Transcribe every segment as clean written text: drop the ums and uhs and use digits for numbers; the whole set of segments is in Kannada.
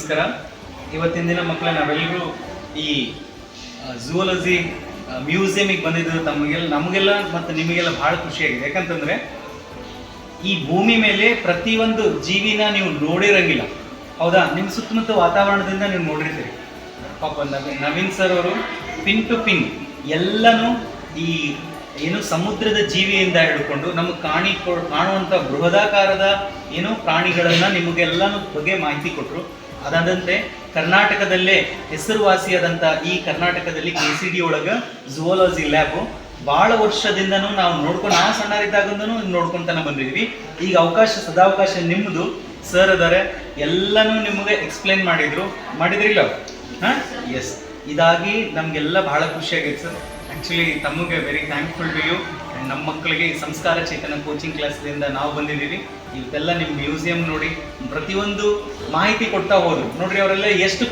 ನಮಸ್ಕಾರ. ಇವತ್ತಿನ ದಿನ ಮಕ್ಕಳ ನಾವೆಲ್ಲರೂ ಈ ಝೂಲಜಿ ಮ್ಯೂಸಿಯಮಿಗೆ ಬಂದಿದ್ದು ನಮಗೆಲ್ಲ ಮತ್ತು ನಿಮಗೆಲ್ಲ ಭಾಳ ಖುಷಿಯಾಗಿದೆ. ಯಾಕಂತಂದರೆ ಈ ಭೂಮಿ ಮೇಲೆ ಪ್ರತಿಯೊಂದು ಜೀವಿನ ನೀವು ನೋಡಿರಂಗಿಲ್ಲ, ಹೌದಾ? ನಿಮ್ಮ ಸುತ್ತಮುತ್ತ ವಾತಾವರಣದಿಂದ ನೀವು ನೋಡಿರ್ತೀರಿ. ಪಾಪ ನವೀನ್ ಸರ್ ಅವರು ಪಿನ್ ಟು ಪಿನ್ ಎಲ್ಲನೂ ಈ ಏನು ಸಮುದ್ರದ ಜೀವಿಯಿಂದ ಹಿಡ್ಕೊಂಡು ನಮಗೆ ಕಾಣುವಂಥ ಬೃಹದಾಕಾರದ ಏನು ಪ್ರಾಣಿಗಳನ್ನು ನಿಮಗೆಲ್ಲನೂ ಬಗ್ಗೆ ಮಾಹಿತಿ ಕೊಟ್ಟರು. ಅದಾದಂತೆ ಕರ್ನಾಟಕದಲ್ಲೇ ಹೆಸರುವಾಸಿಯಾದಂಥ ಈ ಕರ್ನಾಟಕದಲ್ಲಿ KCD ಒಳಗೆ ಝೂಲಾಜಿ ಲ್ಯಾಬು ಭಾಳ ವರ್ಷದಿಂದನೂ ನಾವು ಸಣ್ಣರಿದ್ದಾಗಂದೂ ನೋಡ್ಕೊತಾನೆ ಬಂದಿದ್ವಿ. ಈಗ ಸದಾವಕಾಶ ನಿಮ್ಮದು. ಸರ್ ಅದಾರೆ, ಎಲ್ಲನೂ ನಿಮಗೆ ಎಕ್ಸ್ಪ್ಲೇನ್ ಮಾಡಿದ್ರಿಲ್ಲ? ಹಾಂ, ಎಸ್. ಇದಾಗಿ ನಮಗೆಲ್ಲ ಭಾಳ ಖುಷಿಯಾಗೈತೆ ಸರ್. ಆ್ಯಕ್ಚುಲಿ ತಮಗೆ very thankful to you. And ನಮ್ಮ ಮಕ್ಕಳಿಗೆ ಸಂಸ್ಕಾರ ಚೇತನ ಕೋಚಿಂಗ್ ಕ್ಲಾಸ್ದಿಂದ ನಾವು ಬಂದಿದ್ದೀವಿ. ಇವತ್ತೆಲ್ಲ ನಿಮ್ಮ ಮ್ಯೂಸಿಯಂ ನೋಡಿ ಪ್ರತಿಯೊಂದು ಮಾಹಿತಿ ಕೊಡ್ತಾ ಹೋದ್ರು. ನೋಡ್ರಿ, ಅವರೆಲ್ಲ ಎಷ್ಟು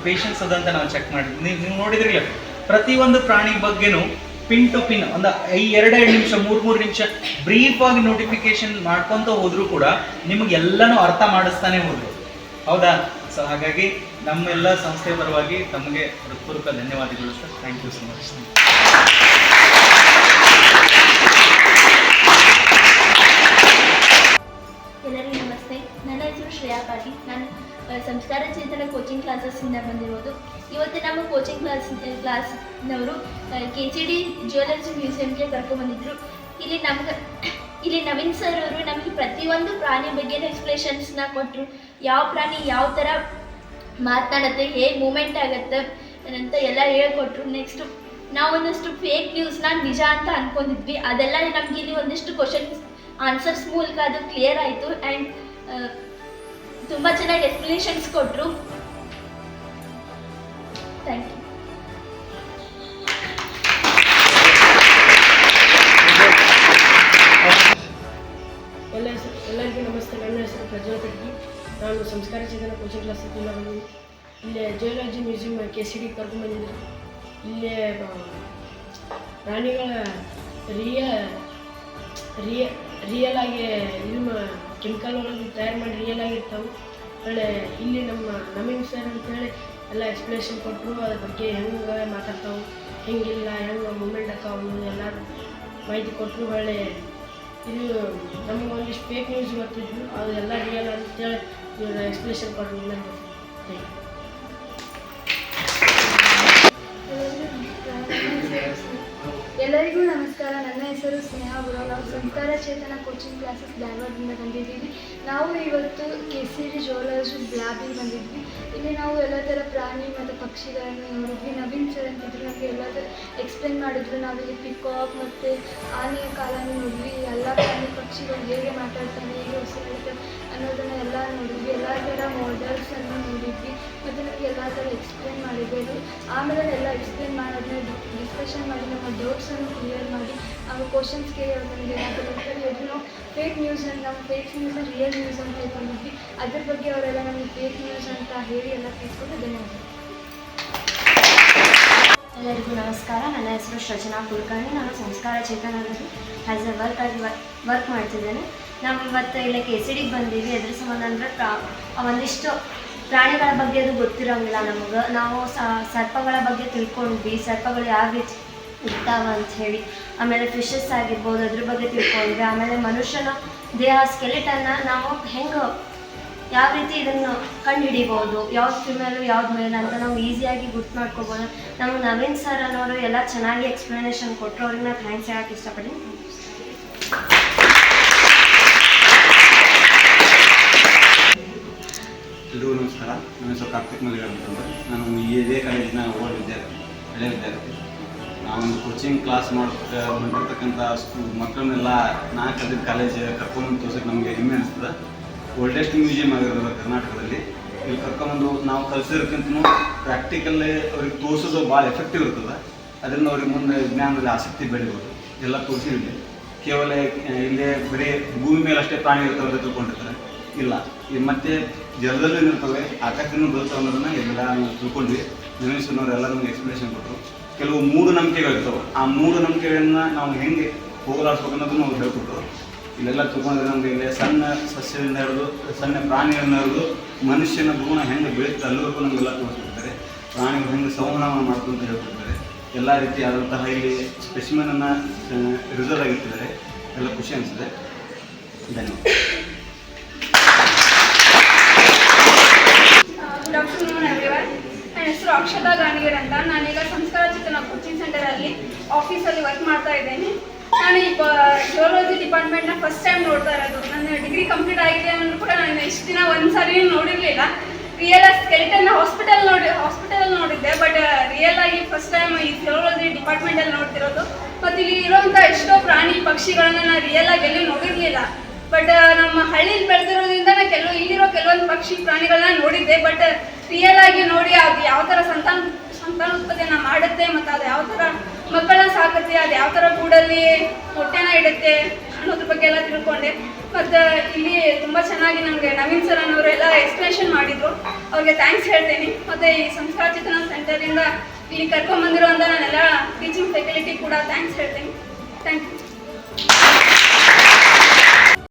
ಪೇಷನ್ಸ್ ಅದಂತ ನಾವು ಚೆಕ್ ಮಾಡಿದ್ವಿ. ನೀವು ನೋಡಿದ್ರಿಲ್ಲ, ಪ್ರತಿಯೊಂದು ಪ್ರಾಣಿ ಬಗ್ಗೆನೂ ಪಿನ್ ಟು ಪಿನ್ ಒಂದು 2 ನಿಮಿಷ 3 ನಿಮಿಷ ಬ್ರೀಫ್ ಆಗಿ ನೋಟಿಫಿಕೇಶನ್ ಮಾಡ್ಕೊತ ಹೋದ್ರು ಕೂಡ ನಿಮಗೆಲ್ಲನೂ ಅರ್ಥ ಮಾಡಿಸ್ತಾನೆ ಹೋದ್ರು, ಹೌದಾ? ಸೊ ಹಾಗಾಗಿ ನಮ್ಮೆಲ್ಲ ಸಂಸ್ಥೆ ಪರವಾಗಿ ತಮಗೆ ಹೃತ್ಪೂರ್ವಕ ಧನ್ಯವಾದಗಳು sir. Thank you so much. ಎಲ್ಲರಿಗೂ ನಮಸ್ತೆ. ನನ್ನ ಹೆಸರು ಶ್ರೇಯಾ ಪಾಟೀಲ್. ನಾನು ಸಂಸ್ಕಾರ ಚೇತನ ಕೋಚಿಂಗ್ ಕ್ಲಾಸಸ್ಸಿಂದ ಬಂದಿರೋದು. ಇವತ್ತು ನಮ್ಮ ಕೋಚಿಂಗ್ ಕ್ಲಾಸ್ನವರು KCD ಜಿಯೋಲಜಿ ಮ್ಯೂಸಿಯಂಗೆ ಕರ್ಕೊಂಡ್ಬಂದಿದ್ರು. ಇಲ್ಲಿ ನವೀನ್ ಸರ್ ಅವರು ನಮಗೆ ಪ್ರತಿಯೊಂದು ಪ್ರಾಣಿ ಬಗ್ಗೆನೂ ಎಕ್ಸ್ಪ್ಲೇಷನ್ಸ್ನ ಕೊಟ್ಟರು. ಯಾವ ಪ್ರಾಣಿ ಯಾವ ಥರ ಮಾತನಾಡುತ್ತೆ, ಹೇಗೆ ಮೂಮೆಂಟ್ ಆಗುತ್ತೆ ಅಂತ ಎಲ್ಲ ಹೇಳ್ಕೊಟ್ರು. ನೆಕ್ಸ್ಟು ನಾವು ಒಂದಷ್ಟು ಫೇಕ್ ನ್ಯೂಸ್ನ ನಿಜ ಅಂತ ಅಂದ್ಕೊಂಡಿದ್ವಿ. ಅದೆಲ್ಲ ನಮಗೆ ಇಲ್ಲಿ ಒಂದಿಷ್ಟು ಆನ್ಸರ್ಸ್ ಮೂಲಕ ಅದು ಕ್ಲಿಯರ್ ಆಯಿತು. ಆ್ಯಂಡ್ ತುಂಬ ಚೆನ್ನಾಗಿ ಎಕ್ಸ್ಪ್ಲನೇಷನ್ಸ್ ಕೊಟ್ಟರು. Thank you. ಎಲ್ಲರಿಗೂ ನಮಸ್ತೆ. ನನ್ನ ಹೆಸರು ಪ್ರಜ್ವಲ್ ಕಟ್ಟಿ. ನಾನು ಸಂಸ್ಕಾರ ಚೇತನ ಕೋಚಿಂಗ್ ಕ್ಲಾಸಿಂದ ಬಂದಿದ್ದೀನಿ. ಇಲ್ಲಿ ಜಿಯೋಲಜಿ ಮ್ಯೂಸಿಯಂ KCD ಕರ್ಕೊಂಡ್ಬಂದಿದ್ದರು. ಇಲ್ಲಿ ಪ್ರಾಣಿಗಳ ರಿಯಲ್ ಆಗಿ ಇದು ಕೆಮಿಕಲ್ ಒಳಗೆ ತಯಾರು ಮಾಡಿ ರಿಯಲ್ ಆಗಿರ್ತಾವೆ. ಒಳ್ಳೆ ಇಲ್ಲಿ ನಮ್ಮ ನವೀನ್ ಸರ್ ಅಂತೇಳಿ ಎಲ್ಲ ಎಕ್ಸ್ಪ್ಲೇಷನ್ ಕೊಟ್ಟರು. ಅದ್ರ ಬಗ್ಗೆ ಹೆಂಗೆ ಮಾತಾಡ್ತಾವೆ, ಹೆಂಗಿಲ್ಲ, ಹೆಂಗೆ ಮೂಮೆಂಟ್ ಆಕಾವು ಎಲ್ಲ ಮಾಹಿತಿ ಕೊಟ್ಟರು. ಒಳ್ಳೆ ಇದು ನಮಗೆ ಒಂದಿಷ್ಟು ಫೇಕ್ ನ್ಯೂಸ್ ಬರ್ತಿದ್ವು, ಅದು ಎಲ್ಲ ರಿಯಲ್ ಅಂತೇಳಿ ಇವರು ಎಕ್ಸ್ಪ್ಲೇಷನ್ ಕೊಟ್ಟರು. ಎಲ್ಲರಿಗೂ ನಮಸ್ಕಾರ. ನನ್ನ ಹೆಸರು ಸ್ನೇಹ ಗುರವ್. ನಾವು ಸಂಸ್ಕಾರ ಚೇತನ ಕೋಚಿಂಗ್ ಕ್ಲಾಸಸ್ ಧಾರವಾಡದಿಂದ ಬಂದಿದ್ದೀವಿ. ನಾವು ಇವತ್ತು KCD ಜಿಯೋಲಜಿ ಲ್ಯಾಬಿಗೆ ಬಂದಿದ್ವಿ. ಇಲ್ಲಿ ನಾವು ಎಲ್ಲ ಥರ ಪ್ರಾಣಿ ಮತ್ತು ಪಕ್ಷಿಗಳನ್ನು ನೋಡಿದ್ವಿ. ನವೀನ್ ಸರ್ ಅಂತಿದ್ರು, ನಮಗೆ ಎಲ್ಲ ಥರ ಎಕ್ಸ್ಪ್ಲೇನ್ ಮಾಡಿದ್ರು. ನಾವಿಲ್ಲಿ ಪಿಕಾಕ್ ಮತ್ತು ಆನೆಯ ಕಾಲನ್ನು ನೋಡಿದ್ವಿ. ಎಲ್ಲ ಪ್ರಾಣಿ ಪಕ್ಷಿಗಳು ಹೇಗೆ ಮಾತಾಡ್ತಾನೆ, ಹೇಗೆ ಉಸಿರಾಡ್ತಾರೆ ಅನ್ನೋದನ್ನು ಎಲ್ಲ ನೋಡಿದ್ವಿ. ಎಲ್ಲ ಥರ ಮಾಡೆಲ್ಸನ್ನು ನೋಡಿದ್ವಿ ಮತ್ತು ನಮಗೆ ಎಲ್ಲ ಥರ ಎಕ್ಸ್ಪ್ಲೇನ್ ಮಾಡಿದ್ರು. ಆಮೇಲೆ ಎಲ್ಲ ಎಕ್ಸ್ಪ್ಲೇನ್ ಮಾಡೋದನ್ನ ಡಿಸ್ಕಷನ್ ಮಾಡಿ ನಮ್ಮ ಡೌಟ್ಸನ್ನು ಕ್ಲಿಯರ್ ಮಾಡಿ ಆಮೇಲೆ ಕ್ವಶನ್ಸ್ ಕೇಳಿ ನಮಗೆ ಅದನ್ನು ಫೇಕ್ ನ್ಯೂಸನ್ನು ನಾವು ಫೇಕ್ ನ್ಯೂಸ್ನ ರಿಯಲ್ ನ್ಯೂಸ್ ಅಂತ ಹೇಳ್ಕೊಂಡಿದ್ವಿ. ಅದ್ರ ಬಗ್ಗೆ ಅವರೆಲ್ಲ ನಮಗೆ ಫೇಕ್ ನ್ಯೂಸ್ ಅಂತ ಹೇಳಿ ಎಲ್ಲ ತಿಳ್ಕೊಂಡು ಧನ್ಯವಾದ. ಎಲ್ಲರಿಗೂ ನಮಸ್ಕಾರ. ನನ್ನ ಹೆಸರು ಸೃಜನಾ ಕುಲಕರ್ಣಿ. ನಾನು ಸಂಸ್ಕಾರ ಚೇತನದಲ್ಲಿ ಆ್ಯಸ್ ಎ ವರ್ಕ್ ಮಾಡ್ತಿದ್ದೇನೆ. ನಾವು ಇವತ್ತು ಇಲ್ಲಿ KCDಗೆ ಬಂದೀವಿ. ಎದ್ರ ಸಂಬಂಧ ಅಂದರೆ ಒಂದಿಷ್ಟು ಪ್ರಾಣಿಗಳ ಬಗ್ಗೆ ಅದು ಗೊತ್ತಿರೋಂಗಿಲ್ಲ ನಮಗೆ. ನಾವು ಸರ್ಪಗಳ ಬಗ್ಗೆ ತಿಳ್ಕೊಂಡ್ವಿ, ಸರ್ಪಗಳು ಯಾವ ರೀತಿ ಇರ್ತಾವೆ ಅಂಥೇಳಿ. ಆಮೇಲೆ ಫಿಶಸ್ ಆಗಿರ್ಬೋದು, ಅದ್ರ ಬಗ್ಗೆ ತಿಳ್ಕೊಂಡ್ವಿ. ಆಮೇಲೆ ಮನುಷ್ಯನ ದೇಹ ಸ್ಕೆಲಿಟನ್ನ ನಾವು ಹೆಂಗೆ ಯಾವ ರೀತಿ ಇದನ್ನು ಕಂಡುಹಿಡಿಬೋದು, ಯಾವ್ದು ಫಿಮೇಲು ಯಾವ್ದು ಮೇಲ್ ಅಂತ ನಾವು ಈಸಿಯಾಗಿ ಗುರ್ತು ಮಾಡ್ಕೋಬೋದು. ನಮ್ಮ ನವೀನ್ ಸರ್ ಅನ್ನೋರು ಎಲ್ಲ ಚೆನ್ನಾಗಿ ಎಕ್ಸ್ಪ್ಲನೇಷನ್ ಕೊಟ್ಟರು. ಅವ್ರಿಗೆ ನಾನು ಥ್ಯಾಂಕ್ಸ್ ಹೇಳಕ್ಕೆ ಇಷ್ಟಪಡ್ತೀನಿ. ಎಲ್ಲರಿಗೂ ನಮಸ್ಕಾರ. ನನ್ನ ಹೆಸರು ಕಾರ್ತಿಕ್ ಮಲ್ಲಿಗಾರ್ ಅಂತಂದರೆ ನಾನು ಇದೇ ಕಾಲೇಜಿನ ಹಳೆಯ ವಿದ್ಯಾರ್ಥಿ. ನಾವೊಂದು ಕೋಚಿಂಗ್ ಕ್ಲಾಸ್ ಮಾಡಿರ್ತಕ್ಕಂಥ ಮಕ್ಕಳನ್ನೆಲ್ಲ ನಾನು ಕಲಿತ ಕಾಲೇಜ್ ಕರ್ಕೊಂಬಂದು ತೋರ್ಸೋಕ್ಕೆ ನಮಗೆ ಹೆಮ್ಮೆ ಅನಿಸ್ತದೆ. ಓಲ್ಡೆಸ್ಟ್ ಮ್ಯೂಸಿಯಂ ಆಗಿರೋದು ಕರ್ನಾಟಕದಲ್ಲಿ. ಇಲ್ಲಿ ಕರ್ಕೊಂಬಂದು ನಾವು ಕಲಿಸಿರೋಕ್ಕಿಂತಲೂ ಪ್ರಾಕ್ಟಿಕಲ್ಲೇ ಅವ್ರಿಗೆ ತೋರಿಸೋದು ಭಾಳ ಎಫೆಕ್ಟಿವ್ ಇರ್ತದೆ. ಅದರಿಂದ ಅವ್ರಿಗೆ ಮುಂದೆ ವಿಜ್ಞಾನದಲ್ಲಿ ಆಸಕ್ತಿ ಬೆಳಿಬೋದು. ಎಲ್ಲ ತೋರಿಸಿರಲಿ. ಕೇವಲ ಇಲ್ಲೇ ಬರೀ ಭೂಮಿ ಮೇಲೆ ಅಷ್ಟೇ ಪ್ರಾಣಿ ಇರ್ತವೆ ಅಂತ ತಿಳ್ಕೊಂಡಿರ್ತಾರೆ. ಇಲ್ಲ, ಇದು ಮತ್ತೆ ಜಲದಲ್ಲೂ ಇರ್ತವೆ, ಆಕಾಶದಲ್ಲೂ ಬರ್ತವೆ ಅನ್ನೋದನ್ನು ಎಲ್ಲ ತಿಳ್ಕೊಂಡ್ವಿ. ನವೀನ್ ನಮಗೆ ಎಕ್ಸ್ಪ್ಲೇಷನ್ ಕೊಟ್ಟರು. ಕೆಲವು ಮೂಢನಂಬಿಕೆಗಳಿರ್ತವೆ. ಆ ಮೂಢನಂಬಿಕೆಗಳನ್ನ ನಾವು ಹೆಂಗೆ ಹೋಗಲಾಡಿಸ್ಬೇಕು ಅನ್ನೋದನ್ನು ಅವ್ರು ಹೇಳ್ಕೊಟ್ರು. ಇಲ್ಲೆಲ್ಲ ತಿಳ್ಕೊಂಡ್ರೆ ನಮಗೆ ಇಲ್ಲೇ ಸಣ್ಣ ಸಸ್ಯದಿಂದ ಹಿಡಿದು ಸಣ್ಣ ಪ್ರಾಣಿಗಳನ್ನ ಹಿಡಿದು ಮನುಷ್ಯನ ಗುಣ ಹೆಂಗೆ ಬೆಳೀತದೆ ಅಲ್ಲಿವರೆಗೂ ನಮಗೆಲ್ಲ ತೋರಿಸ್ಬಿಡ್ತಾರೆ. ಪ್ರಾಣಿಗಳು ಹೆಂಗೆ ಸಂವಹನ ಮಾಡ್ಕೊಂತ ಹೇಳ್ಕೊಡ್ತಾರೆ. ಎಲ್ಲ ರೀತಿಯಾದಂತಹ ಇಲ್ಲಿ ಸ್ಪೆಸಿಮನನ್ನು ರಿಸರ್ವ್ ಆಗಿರ್ತಿದ್ದಾರೆ. ಎಲ್ಲ ಖುಷಿ ಅನಿಸಿದೆ. ಧನ್ಯವಾದ. Good afternoon everyone. ನನ್ನ ಹೆಸರು ಅಕ್ಷತಾ ಗಾಣಿಗರ್ ಅಂತ. ನಾನೀಗ ಸಂಸ್ಕಾರ ಚೇತನ ಕೋಚಿಂಗ್ ಸೆಂಟರಲ್ಲಿ ಆಫೀಸಲ್ಲಿ ವರ್ಕ್ ಮಾಡ್ತಾ ಇದ್ದೇನೆ. ನಾನು ಈ ಜಿಯೋಲಜಿ ಡಿಪಾರ್ಟ್ಮೆಂಟ್ನ ಫಸ್ಟ್ ಟೈಮ್ ನೋಡ್ತಾ ಇರೋದು. ನನ್ನ ಡಿಗ್ರಿ ಕಂಪ್ಲೀಟ್ ಆಗಿದೆ ಅನ್ನೋದು ಕೂಡ ನಾನು ಇಷ್ಟು ದಿನ ಒಂದು ಸಾರಿ ನೋಡಿರಲಿಲ್ಲ. ರಿಯಲ್ ಸ್ಕೆಲಿಟನ್ ಹಾಸ್ಪಿಟಲ್ ನೋಡಿದ್ದೆ, ಬಟ್ ರಿಯಲ್ ಆಗಿ ಫಸ್ಟ್ ಟೈಮ್ ಈ ಜಿಯೋಲಜಿ ಡಿಪಾರ್ಟ್ಮೆಂಟಲ್ಲಿ ನೋಡ್ತಿರೋದು. ಮತ್ತು ಇಲ್ಲಿ ಇರುವಂಥ ಎಷ್ಟೋ ಪ್ರಾಣಿ ಪಕ್ಷಿಗಳನ್ನ ನಾನು ರಿಯಲ್ ಆಗಿ ಎಲ್ಲೂ ನೋಡಿರಲಿಲ್ಲ. ಬಟ್ ನಮ್ಮ ಹಳ್ಳಿಲಿ ಬೆಳೆದಿರೋದ್ರಿಂದ ನಾನು ಇಲ್ಲಿರೋ ಕೆಲವೊಂದು ಪಕ್ಷಿ ಪ್ರಾಣಿಗಳನ್ನ ನೋಡಿದ್ದೆ. ಬಟ್ ರಿಯಲ್ ಆಗಿ ನೋಡಿ ಅದು ಯಾವ ಥರ ಸಂತಾನೋತ್ಪತ್ತಿಯನ್ನು ಮಾಡುತ್ತೆ, ಮತ್ತು ಅದು ಯಾವ ಥರ ಮಕ್ಕಳನ್ನ ಸಾಕುತ್ತೆ, ಅದು ಯಾವ ಥರ ಗೂಡಲ್ಲಿ ಮೊಟ್ಟೆನ ಇಡುತ್ತೆ ಅನ್ನೋದ್ರ ಬಗ್ಗೆ ಎಲ್ಲ ತಿಳ್ಕೊಂಡೆ. ಮತ್ತು ಇಲ್ಲಿ ತುಂಬ ಚೆನ್ನಾಗಿ ನಮಗೆ ನವೀನ್ ಸರ್ ಅನ್ನೋರು ಎಲ್ಲ ಎಕ್ಸ್ಪ್ಲೇಷನ್ ಮಾಡಿದರು. ಅವ್ರಿಗೆ ಥ್ಯಾಂಕ್ಸ್ ಹೇಳ್ತೇನೆ. ಮತ್ತು ಈ ಸಂಸ್ಕಾರ ಚೇತನ ಸೆಂಟರಿಂದ ಇಲ್ಲಿ ಕರ್ಕೊಂಡ್ಬಂದಿರುವಂಥ ನಾನೆಲ್ಲ ಟೀಚಿಂಗ್ ಫೆಸಿಲಿಟಿ ಕೂಡ ಥ್ಯಾಂಕ್ಸ್ ಹೇಳ್ತೇನೆ. Thank you.